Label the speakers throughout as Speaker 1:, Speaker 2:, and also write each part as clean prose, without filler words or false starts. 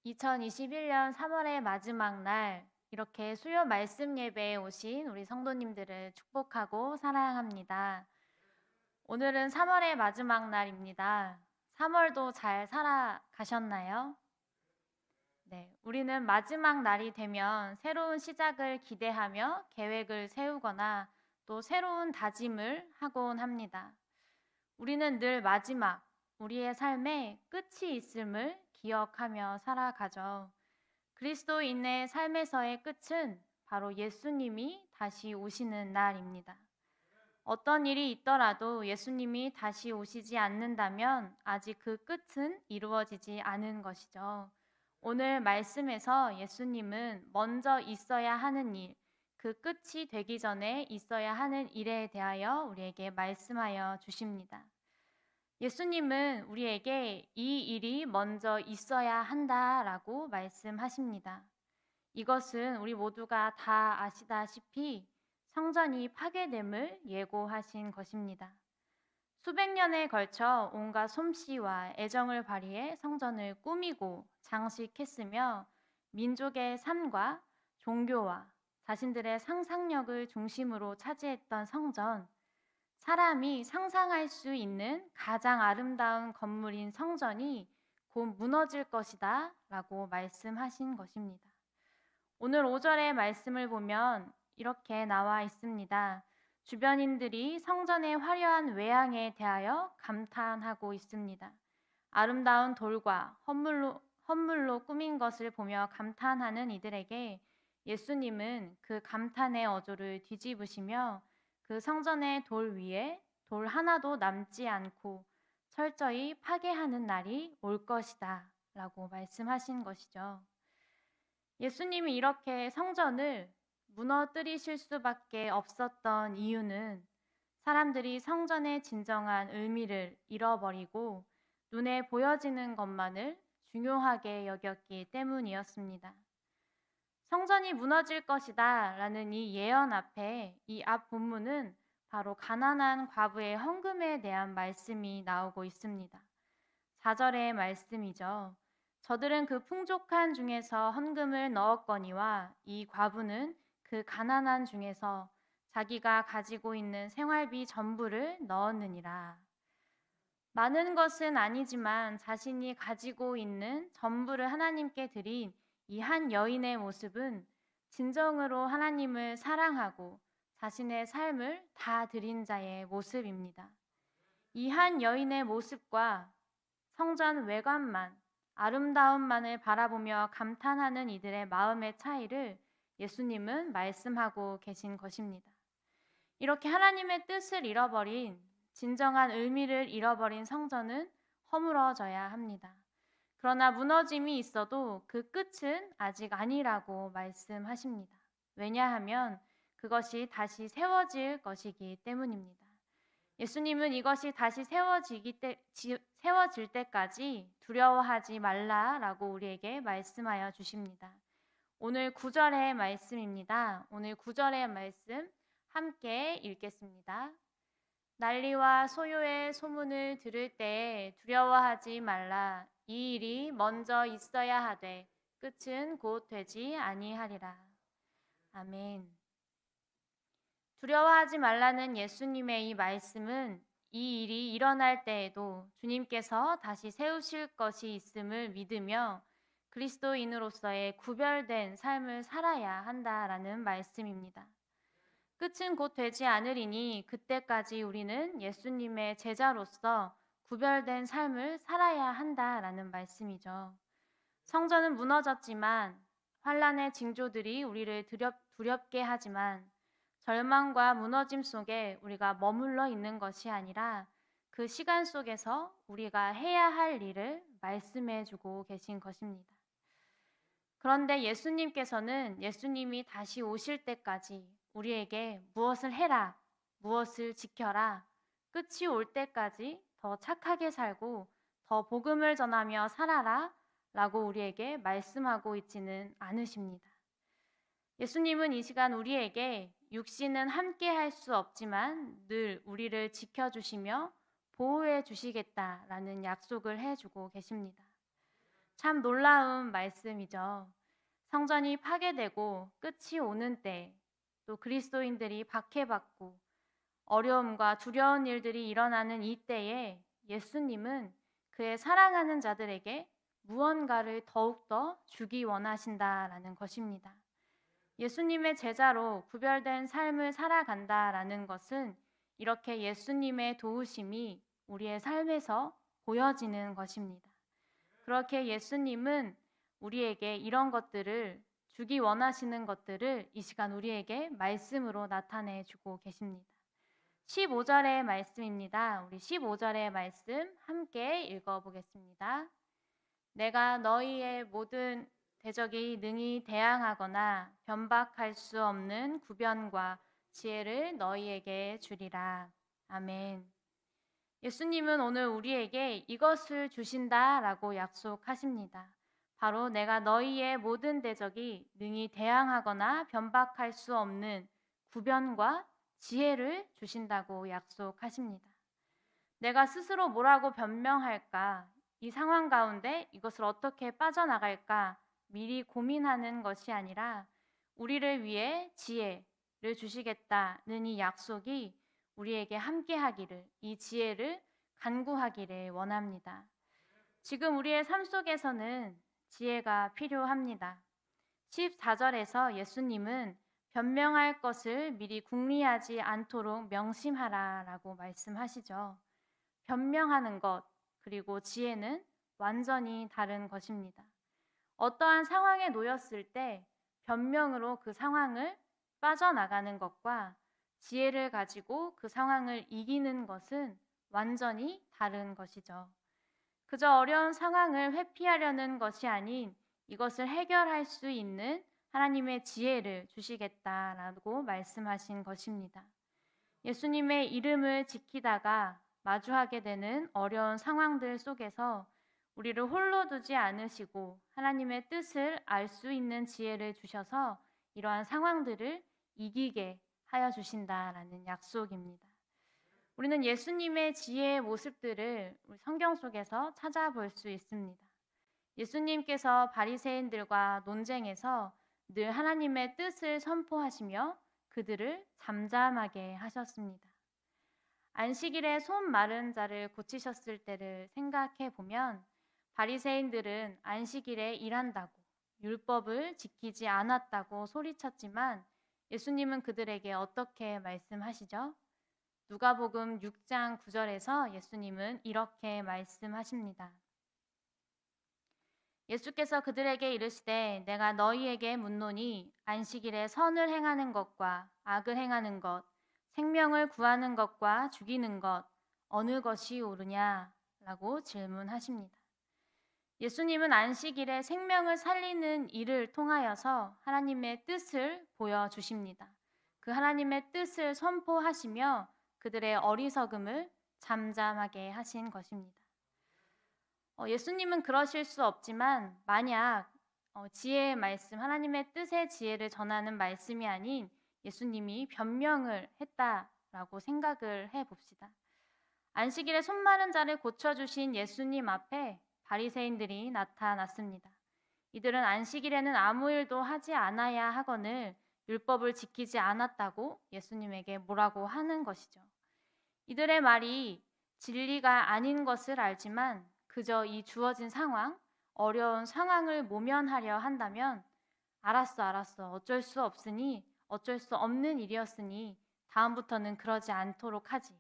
Speaker 1: 2021년 3월의 마지막 날, 이렇게 수요 말씀 예배에 오신 우리 성도님들을 축복하고 사랑합니다. 오늘은 3월의 마지막 날입니다. 3월도 잘 살아가셨나요? 네, 우리는 마지막 날이 되면 새로운 시작을 기대하며 계획을 세우거나 또 새로운 다짐을 하곤 합니다. 우리는 늘 마지막, 우리의 삶에 끝이 있음을 기억하며 살아가죠. 그리스도인의 삶에서의 끝은 바로 예수님이 다시 오시는 날입니다. 어떤 일이 있더라도 예수님이 다시 오시지 않는다면 아직 그 끝은 이루어지지 않은 것이죠. 오늘 말씀에서 예수님은 먼저 있어야 하는 일, 그 끝이 되기 전에 있어야 하는 일에 대하여 우리에게 말씀하여 주십니다. 예수님은 우리에게 이 일이 먼저 있어야 한다라고 말씀하십니다. 이것은 우리 모두가 다 아시다시피 성전이 파괴됨을 예고하신 것입니다. 수백 년에 걸쳐 온갖 솜씨와 애정을 발휘해 성전을 꾸미고 장식했으며 민족의 삶과 종교와 자신들의 상상력을 중심으로 차지했던 성전, 사람이 상상할 수 있는 가장 아름다운 건물인 성전이 곧 무너질 것이다 라고 말씀하신 것입니다. 오늘 5절의 말씀을 보면 이렇게 나와 있습니다. 주변인들이 성전의 화려한 외양에 대하여 감탄하고 있습니다. 아름다운 돌과 헌물로 꾸민 것을 보며 감탄하는 이들에게 예수님은 그 감탄의 어조를 뒤집으시며 그 성전의 돌 위에 돌 하나도 남지 않고 철저히 파괴하는 날이 올 것이다 라고 말씀하신 것이죠. 예수님이 이렇게 성전을 무너뜨리실 수밖에 없었던 이유는 사람들이 성전의 진정한 의미를 잃어버리고 눈에 보여지는 것만을 중요하게 여겼기 때문이었습니다. 성전이 무너질 것이다 라는 이 예언 앞에 이 앞 본문은 바로 가난한 과부의 헌금에 대한 말씀이 나오고 있습니다. 4절의 말씀이죠. 저들은 그 풍족한 중에서 헌금을 넣었거니와 이 과부는 그 가난한 중에서 자기가 가지고 있는 생활비 전부를 넣었느니라. 많은 것은 아니지만 자신이 가지고 있는 전부를 하나님께 드린 이 한 여인의 모습은 진정으로 하나님을 사랑하고 자신의 삶을 다 드린 자의 모습입니다. 이 한 여인의 모습과 성전 외관만, 아름다움만을 바라보며 감탄하는 이들의 마음의 차이를 예수님은 말씀하고 계신 것입니다. 이렇게 하나님의 뜻을 잃어버린, 진정한 의미를 잃어버린 성전은 허물어져야 합니다. 그러나 무너짐이 있어도 그 끝은 아직 아니라고 말씀하십니다. 왜냐하면 그것이 다시 세워질 것이기 때문입니다. 예수님은 이것이 다시 세워질 때까지 두려워하지 말라라고 우리에게 말씀하여 주십니다. 오늘 9절의 말씀입니다. 오늘 9절의 말씀 함께 읽겠습니다. 난리와 소요의 소문을 들을 때에 두려워하지 말라. 이 일이 먼저 있어야 하되 끝은 곧 되지 아니하리라. 아멘. 두려워하지 말라는 예수님의 이 말씀은 이 일이 일어날 때에도 주님께서 다시 세우실 것이 있음을 믿으며 그리스도인으로서의 구별된 삶을 살아야 한다라는 말씀입니다. 끝은 곧 되지 않으리니 그때까지 우리는 예수님의 제자로서 구별된 삶을 살아야 한다라는 말씀이죠. 성전은 무너졌지만 환란의 징조들이 우리를 두렵게 하지만 절망과 무너짐 속에 우리가 머물러 있는 것이 아니라 그 시간 속에서 우리가 해야 할 일을 말씀해 주고 계신 것입니다. 그런데 예수님께서는 예수님이 다시 오실 때까지 우리에게 무엇을 해라, 무엇을 지켜라, 끝이 올 때까지 더 착하게 살고 더 복음을 전하며 살아라 라고 우리에게 말씀하고 있지는 않으십니다. 예수님은 이 시간 우리에게 육신은 함께 할 수 없지만 늘 우리를 지켜주시며 보호해 주시겠다라는 약속을 해주고 계십니다. 참 놀라운 말씀이죠. 성전이 파괴되고 끝이 오는 때, 또 그리스도인들이 박해받고 어려움과 두려운 일들이 일어나는 이때에 예수님은 그의 사랑하는 자들에게 무언가를 더욱더 주기 원하신다라는 것입니다. 예수님의 제자로 구별된 삶을 살아간다라는 것은 이렇게 예수님의 도우심이 우리의 삶에서 보여지는 것입니다. 그렇게 예수님은 우리에게 이런 것들을 주기 원하시는 것들을 이 시간 우리에게 말씀으로 나타내 주고 계십니다. 15절의 말씀입니다. 우리 15절의 말씀 함께 읽어보겠습니다. 내가 너희의 모든 대적이 능히 대항하거나 변박할 수 없는 구변과 지혜를 너희에게 주리라. 아멘. 예수님은 오늘 우리에게 이것을 주신다라고 약속하십니다. 바로 내가 너희의 모든 대적이 능히 대항하거나 변박할 수 없는 구변과 지혜를 주신다고 약속하십니다. 내가 스스로 뭐라고 변명할까? 이 상황 가운데 이것을 어떻게 빠져나갈까? 미리 고민하는 것이 아니라 우리를 위해 지혜를 주시겠다는 이 약속이 우리에게 함께 하기를, 이 지혜를 간구하기를 원합니다. 지금 우리의 삶 속에서는 지혜가 필요합니다. 14절에서 예수님은 변명할 것을 미리 궁리하지 않도록 명심하라라고 말씀하시죠. 변명하는 것, 그리고 지혜는 완전히 다른 것입니다. 어떠한 상황에 놓였을 때 변명으로 그 상황을 빠져나가는 것과 지혜를 가지고 그 상황을 이기는 것은 완전히 다른 것이죠. 그저 어려운 상황을 회피하려는 것이 아닌 이것을 해결할 수 있는 하나님의 지혜를 주시겠다라고 말씀하신 것입니다. 예수님의 이름을 지키다가 마주하게 되는 어려운 상황들 속에서 우리를 홀로 두지 않으시고 하나님의 뜻을 알 수 있는 지혜를 주셔서 이러한 상황들을 이기게 하여 주신다라는 약속입니다. 우리는 예수님의 지혜의 모습들을 우리 성경 속에서 찾아볼 수 있습니다. 예수님께서 바리새인들과 논쟁에서 늘 하나님의 뜻을 선포하시며 그들을 잠잠하게 하셨습니다. 안식일에 손 마른 자를 고치셨을 때를 생각해 보면 바리새인들은 안식일에 일한다고 율법을 지키지 않았다고 소리쳤지만 예수님은 그들에게 어떻게 말씀하시죠? 누가복음 6장 9절에서 예수님은 이렇게 말씀하십니다. 예수께서 그들에게 이르시되 내가 너희에게 묻노니 안식일에 선을 행하는 것과 악을 행하는 것, 생명을 구하는 것과 죽이는 것 어느 것이 옳으냐? 라고 질문하십니다. 예수님은 안식일에 생명을 살리는 일을 통하여서 하나님의 뜻을 보여주십니다. 그 하나님의 뜻을 선포하시며 그들의 어리석음을 잠잠하게 하신 것입니다. 예수님은 그러실 수 없지만 만약 지혜의 말씀, 하나님의 뜻의 지혜를 전하는 말씀이 아닌 예수님이 변명을 했다라고 생각을 해봅시다. 안식일에 손 마른 자를 고쳐주신 예수님 앞에 바리새인들이 나타났습니다. 이들은 안식일에는 아무 일도 하지 않아야 하거늘 율법을 지키지 않았다고 예수님에게 뭐라고 하는 것이죠. 이들의 말이 진리가 아닌 것을 알지만 그저 이 주어진 상황, 어려운 상황을 모면하려 한다면 알았어. 어쩔 수 없으니 어쩔 수 없는 일이었으니 다음부터는 그러지 않도록 하지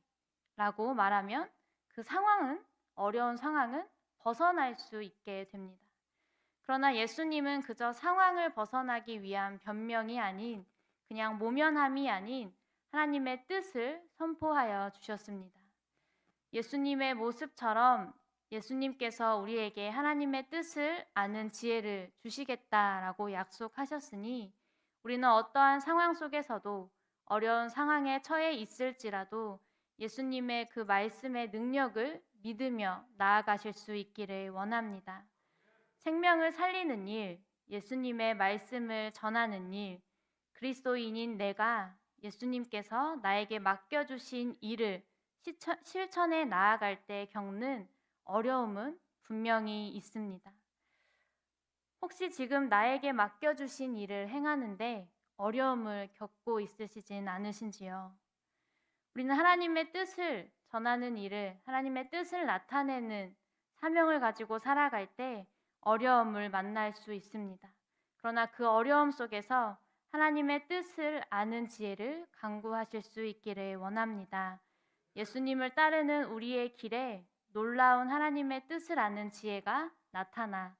Speaker 1: 라고 말하면 그 상황은 어려운 상황은 벗어날 수 있게 됩니다. 그러나 예수님은 그저 상황을 벗어나기 위한 변명이 아닌 그냥 모면함이 아닌 하나님의 뜻을 선포하여 주셨습니다. 예수님의 모습처럼 예수님께서 우리에게 하나님의 뜻을 아는 지혜를 주시겠다라고 약속하셨으니 우리는 어떠한 상황 속에서도 어려운 상황에 처해 있을지라도 예수님의 그 말씀의 능력을 믿으며 나아가실 수 있기를 원합니다. 생명을 살리는 일, 예수님의 말씀을 전하는 일, 그리스도인인 내가 예수님께서 나에게 맡겨주신 일을 실천해 나아갈 때 겪는 어려움은 분명히 있습니다. 혹시 지금 나에게 맡겨주신 일을 행하는데 어려움을 겪고 있으시진 않으신지요? 우리는 하나님의 뜻을 전하는 일을, 하나님의 뜻을 나타내는 사명을 가지고 살아갈 때 어려움을 만날 수 있습니다. 그러나 그 어려움 속에서 하나님의 뜻을 아는 지혜를 강구하실 수 있기를 원합니다. 예수님을 따르는 우리의 길에 놀라운 하나님의 뜻을 아는 지혜가 나타나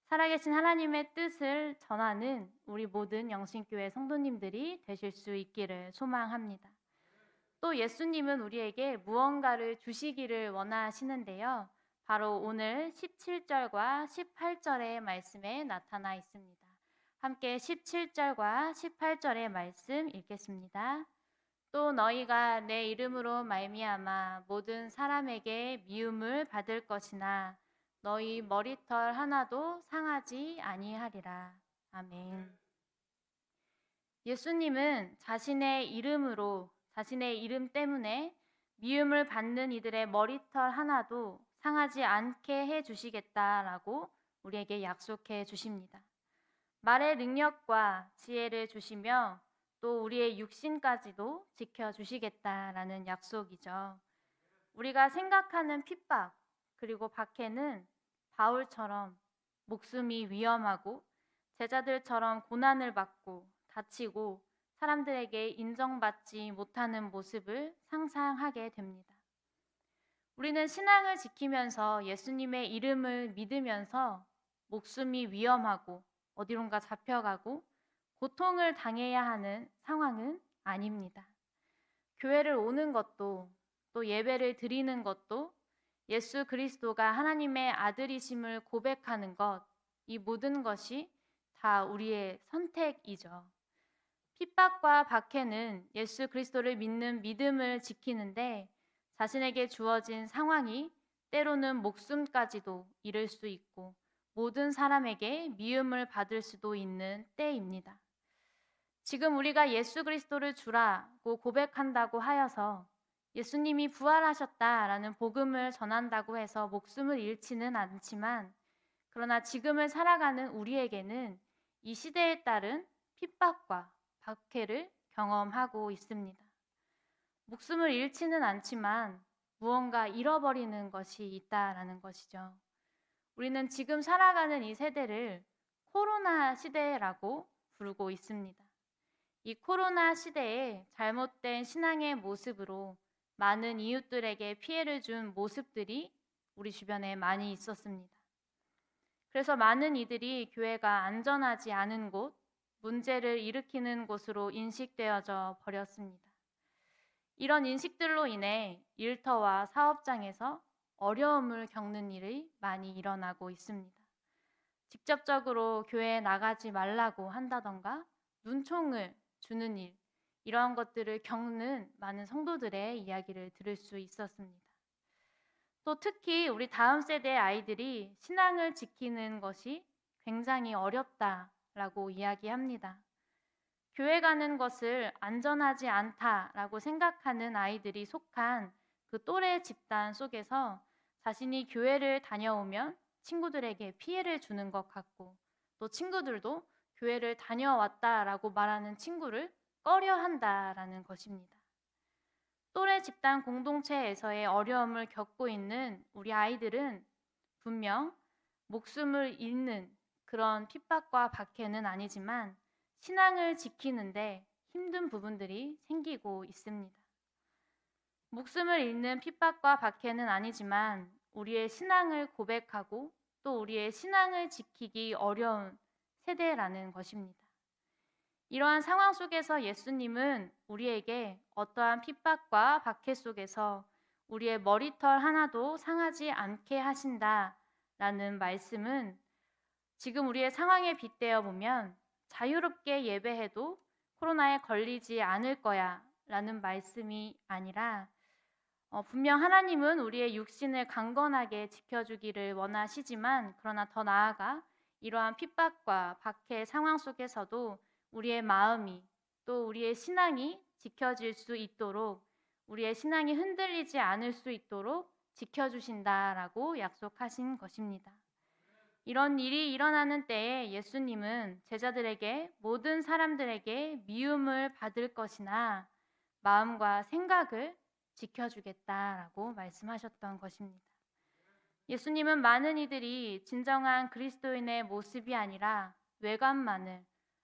Speaker 1: 살아계신 하나님의 뜻을 전하는 우리 모든 영신교회 성도님들이 되실 수 있기를 소망합니다. 또 예수님은 우리에게 무언가를 주시기를 원하시는데요. 바로 오늘 17절과 18절의 말씀에 나타나 있습니다. 함께 17절과 18절의 말씀 읽겠습니다. 또 너희가 내 이름으로 말미암아 모든 사람에게 미움을 받을 것이나 너희 머리털 하나도 상하지 아니하리라. 아멘. 예수님은 자신의 이름으로, 자신의 이름 때문에 미움을 받는 이들의 머리털 하나도 상하지 않게 해 주시겠다라고 우리에게 약속해 주십니다. 말의 능력과 지혜를 주시며 또 우리의 육신까지도 지켜주시겠다라는 약속이죠. 우리가 생각하는 핍박 그리고 박해는 바울처럼 목숨이 위험하고 제자들처럼 고난을 받고 다치고 사람들에게 인정받지 못하는 모습을 상상하게 됩니다. 우리는 신앙을 지키면서 예수님의 이름을 믿으면서 목숨이 위험하고 어디론가 잡혀가고 고통을 당해야 하는 상황은 아닙니다. 교회를 오는 것도 또 예배를 드리는 것도 예수 그리스도가 하나님의 아들이심을 고백하는 것, 이 모든 것이 다 우리의 선택이죠. 핍박과 박해는 예수 그리스도를 믿는 믿음을 지키는데 자신에게 주어진 상황이 때로는 목숨까지도 잃을 수 있고 모든 사람에게 미움을 받을 수도 있는 때입니다. 지금 우리가 예수 그리스도를 주라고 고백한다고 하여서 예수님이 부활하셨다라는 복음을 전한다고 해서 목숨을 잃지는 않지만 그러나 지금을 살아가는 우리에게는 이 시대에 따른 핍박과 박해를 경험하고 있습니다. 목숨을 잃지는 않지만 무언가 잃어버리는 것이 있다라는 것이죠. 우리는 지금 살아가는 이 세대를 코로나 시대라고 부르고 있습니다. 이 코로나 시대에 잘못된 신앙의 모습으로 많은 이웃들에게 피해를 준 모습들이 우리 주변에 많이 있었습니다. 그래서 많은 이들이 교회가 안전하지 않은 곳, 문제를 일으키는 곳으로 인식되어져 버렸습니다. 이런 인식들로 인해 일터와 사업장에서 어려움을 겪는 일이 많이 일어나고 있습니다. 직접적으로 교회에 나가지 말라고 한다던가 눈총을 주는 일, 이러한 것들을 겪는 많은 성도들의 이야기를 들을 수 있었습니다. 또 특히 우리 다음 세대의 아이들이 신앙을 지키는 것이 굉장히 어렵다라고 이야기합니다. 교회 가는 것을 안전하지 않다라고 생각하는 아이들이 속한 그 또래 집단 속에서 자신이 교회를 다녀오면 친구들에게 피해를 주는 것 같고 또 친구들도 교회를 다녀왔다라고 말하는 친구를 꺼려한다라는 것입니다. 또래 집단 공동체에서의 어려움을 겪고 있는 우리 아이들은 분명 목숨을 잃는 그런 핍박과 박해는 아니지만 신앙을 지키는데 힘든 부분들이 생기고 있습니다. 목숨을 잃는 핍박과 박해는 아니지만 우리의 신앙을 고백하고 또 우리의 신앙을 지키기 어려운 세대라는 것입니다. 이러한 상황 속에서 예수님은 우리에게 어떠한 핍박과 박해 속에서 우리의 머리털 하나도 상하지 않게 하신다라는 말씀은 지금 우리의 상황에 빗대어 보면 자유롭게 예배해도 코로나에 걸리지 않을 거야 라는 말씀이 아니라 분명 하나님은 우리의 육신을 강건하게 지켜주기를 원하시지만 그러나 더 나아가 이러한 핍박과 박해 상황 속에서도 우리의 마음이 또 우리의 신앙이 지켜질 수 있도록 우리의 신앙이 흔들리지 않을 수 있도록 지켜주신다라고 약속하신 것입니다. 이런 일이 일어나는 때에 예수님은 제자들에게 모든 사람들에게 미움을 받을 것이나 마음과 생각을 지켜주겠다라고 말씀하셨던 것입니다. 예수님은 많은 이들이 진정한 그리스도인의 모습이 아니라 외관만을,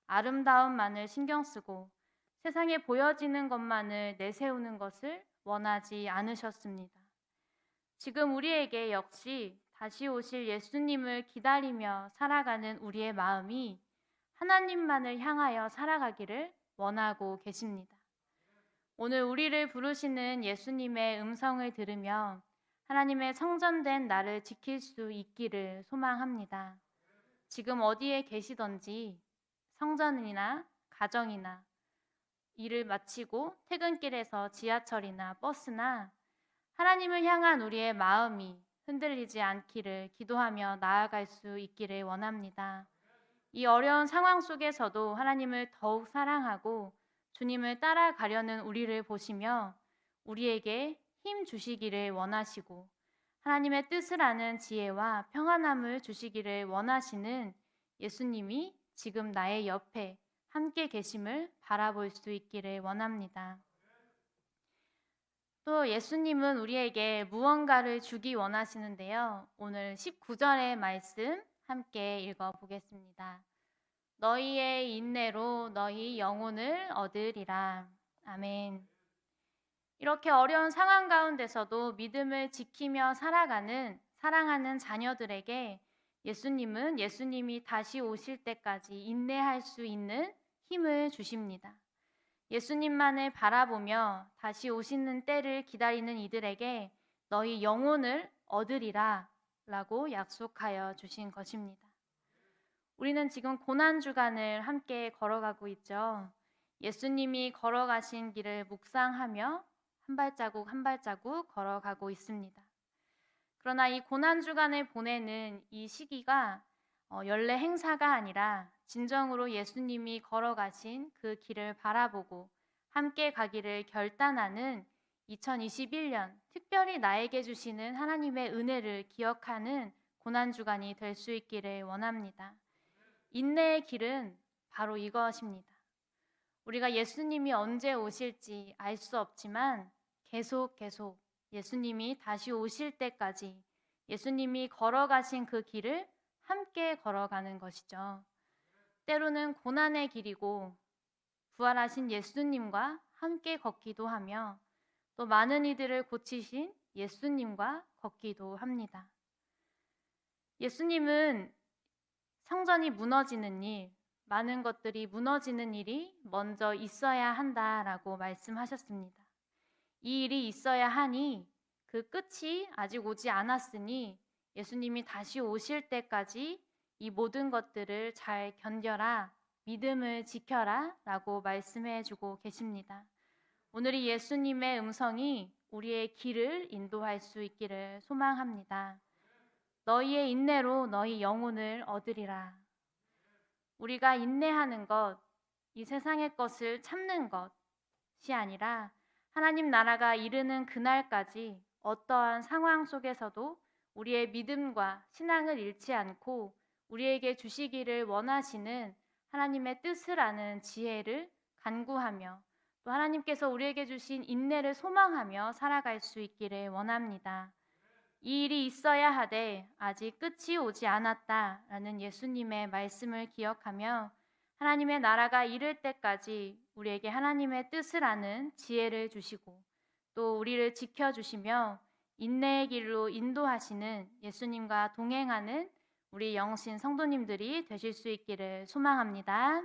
Speaker 1: 아름다움만을 신경 쓰고 세상에 보여지는 것만을 내세우는 것을 원하지 않으셨습니다. 지금 우리에게 역시 다시 오실 예수님을 기다리며 살아가는 우리의 마음이 하나님만을 향하여 살아가기를 원하고 계십니다. 오늘 우리를 부르시는 예수님의 음성을 들으며 하나님의 성전된 나를 지킬 수 있기를 소망합니다. 지금 어디에 계시던지 성전이나 가정이나 일을 마치고 퇴근길에서 지하철이나 버스나 하나님을 향한 우리의 마음이 흔들리지 않기를 기도하며 나아갈 수 있기를 원합니다. 이 어려운 상황 속에서도 하나님을 더욱 사랑하고 주님을 따라가려는 우리를 보시며 우리에게 힘 주시기를 원하시고 하나님의 뜻을 아는 지혜와 평안함을 주시기를 원하시는 예수님이 지금 나의 옆에 함께 계심을 바라볼 수 있기를 원합니다. 또 예수님은 우리에게 무언가를 주기 원하시는데요. 오늘 19절의 말씀 함께 읽어보겠습니다. 너희의 인내로 너희 영혼을 얻으리라. 아멘. 이렇게 어려운 상황 가운데서도 믿음을 지키며 살아가는 사랑하는 자녀들에게 예수님은 예수님이 다시 오실 때까지 인내할 수 있는 힘을 주십니다. 예수님만을 바라보며 다시 오시는 때를 기다리는 이들에게 너희 영혼을 얻으리라 라고 약속하여 주신 것입니다. 우리는 지금 고난주간을 함께 걸어가고 있죠. 예수님이 걸어가신 길을 묵상하며 한 발자국 한 발자국 걸어가고 있습니다. 그러나 이 고난주간을 보내는 이 시기가 연례 행사가 아니라 진정으로 예수님이 걸어가신 그 길을 바라보고 함께 가기를 결단하는 2021년 특별히 나에게 주시는 하나님의 은혜를 기억하는 고난주간이 될 수 있기를 원합니다. 인내의 길은 바로 이것입니다. 우리가 예수님이 언제 오실지 알 수 없지만 계속 예수님이 다시 오실 때까지 예수님이 걸어가신 그 길을 함께 걸어가는 것이죠. 때로는 고난의 길이고 부활하신 예수님과 함께 걷기도 하며 또 많은 이들을 고치신 예수님과 걷기도 합니다. 예수님은 성전이 무너지는 일, 많은 것들이 무너지는 일이 먼저 있어야 한다라고 말씀하셨습니다. 이 일이 있어야 하니 그 끝이 아직 오지 않았으니 예수님이 다시 오실 때까지 이 모든 것들을 잘 견뎌라, 믿음을 지켜라 라고 말씀해 주고 계십니다. 오늘 이 예수님의 음성이 우리의 길을 인도할 수 있기를 소망합니다. 너희의 인내로 너희 영혼을 얻으리라. 우리가 인내하는 것, 이 세상의 것을 참는 것이 아니라 하나님 나라가 이르는 그날까지 어떠한 상황 속에서도 우리의 믿음과 신앙을 잃지 않고 우리에게 주시기를 원하시는 하나님의 뜻을 아는 지혜를 간구하며 또 하나님께서 우리에게 주신 인내를 소망하며 살아갈 수 있기를 원합니다. 이 일이 있어야 하되 아직 끝이 오지 않았다라는 예수님의 말씀을 기억하며 하나님의 나라가 이를 때까지 우리에게 하나님의 뜻을 아는 지혜를 주시고 또 우리를 지켜주시며 인내의 길로 인도하시는 예수님과 동행하는 우리 영신 성도님들이 되실 수 있기를 소망합니다.